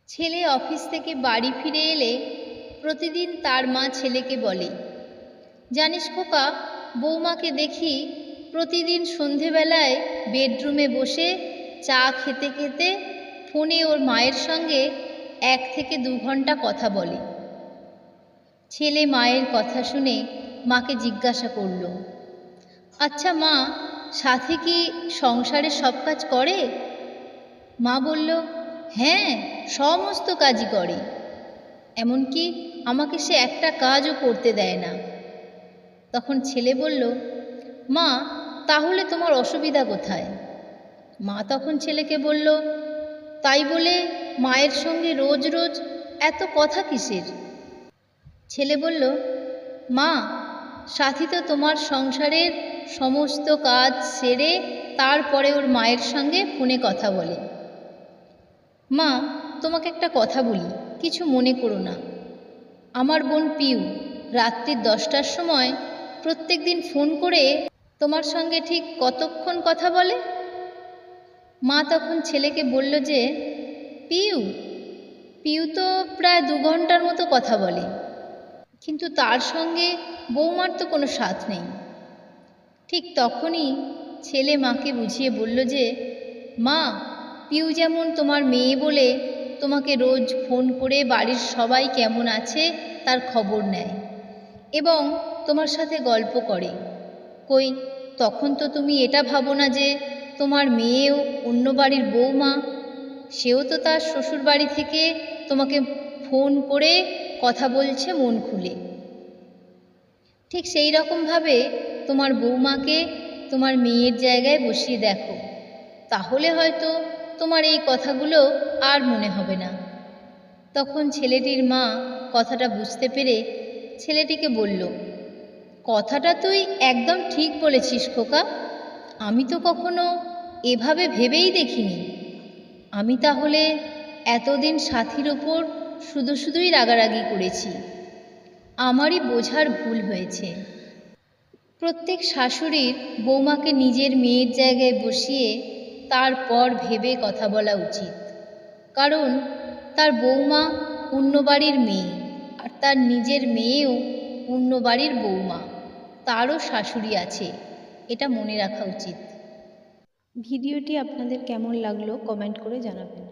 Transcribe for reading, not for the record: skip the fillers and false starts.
ছেলে অফিস থেকে বাড়ি ফিরে এলে প্রতিদিন তার মা ছেলেকে বলে, জানিস খোকা, বৌমাকে দেখি প্রতিদিন সন্ধেবেলায় বেডরুমে বসে চা খেতে খেতে ফোনে ওর মায়ের সঙ্গে 1 থেকে 2 ঘন্টা কথা বলে। ছেলে মায়ের কথা শুনে মাকে জিজ্ঞাসা করল, আচ্ছা মা, সাথী কি সংসারের সব কাজ করে? মা বলল, হ্যাঁ, সমস্ত কাজই করে, এমনকি আমাকে সে একটা কাজও করতে দেয় না। তখন ছেলে বলল, মা, তাহলে তোমার অসুবিধা কোথায়? মা তখন ছেলেকে বলল, তাই বলে মায়ের সঙ্গে রোজ রোজ এত কথা কিসের? ছেলে বলল, মা, সাথী তো তোমার সংসারের সমস্ত কাজ সেরে তারপরে ওর মায়ের সঙ্গে ফোনে কথা বলে। মা, তোমাকে একটা কথা বলি, কিছু মনে করো না। আমার বোন পিউ রাত্রি 10টার সময় প্রত্যেক দিন ফোন করে তোমার সঙ্গে ঠিক কতক্ষণ কথা বলে? মা তখন ছেলেকে বলল যে, পিউ পিউ তো প্রায় 2 ঘন্টার মতো কথা বলে, কিন্তু তার সঙ্গে বৌমার তো কোনো সাথ নেই। ঠিক তখনই ছেলে মাকে বুঝিয়ে বলল যে, মা, পিউ যেমন তোমার মেয়ে বলে তোমাকে রোজ ফোন করে বাড়ির সবাই কেমন আছে তার খবর নেয় এবং তোমার সাথে গল্প করে, কই তখন তো তুমি এটা ভাবো না যে তোমার মেয়েও অন্য বাড়ির বৌমা, সেও তো তার শ্বশুর বাড়ি থেকে তোমাকে ফোন করে কথা বলছে মন খুলে। ঠিক সেই রকমভাবে তোমার বৌমাকে তোমার মেয়ের জায়গায় বসিয়ে দেখো, তাহলে হয়তো তোমার এই কথাগুলো আর মনে হবে না। তখন ছেলেটির মা কথাটা বুঝতে পেরে ছেলেটিকে বলল, কথাটা তুই একদম ঠিক বলেছিস খোকা, আমি তো কখনো এভাবে ভেবেই দেখিনি। আমি তাহলে এতদিন সাথীর ওপর শুধুই রাগারাগি করেছি, আমারই বোঝার ভুল হয়েছে। প্রত্যেক শাশুড়ির বৌমাকে নিজের মেয়ের জায়গায় বসিয়ে তারপর ভেবে কথা বলা উচিত, কারণ তার বৌমা অন্য বাড়ির মেয়ে আর তার নিজের মেয়েও অন্য বাড়ির বৌমা, তারও শাশুড়ি আছে, এটা মনে রাখা উচিত। ভিডিওটি আপনাদের কেমন লাগলো কমেন্ট করে জানাবেন।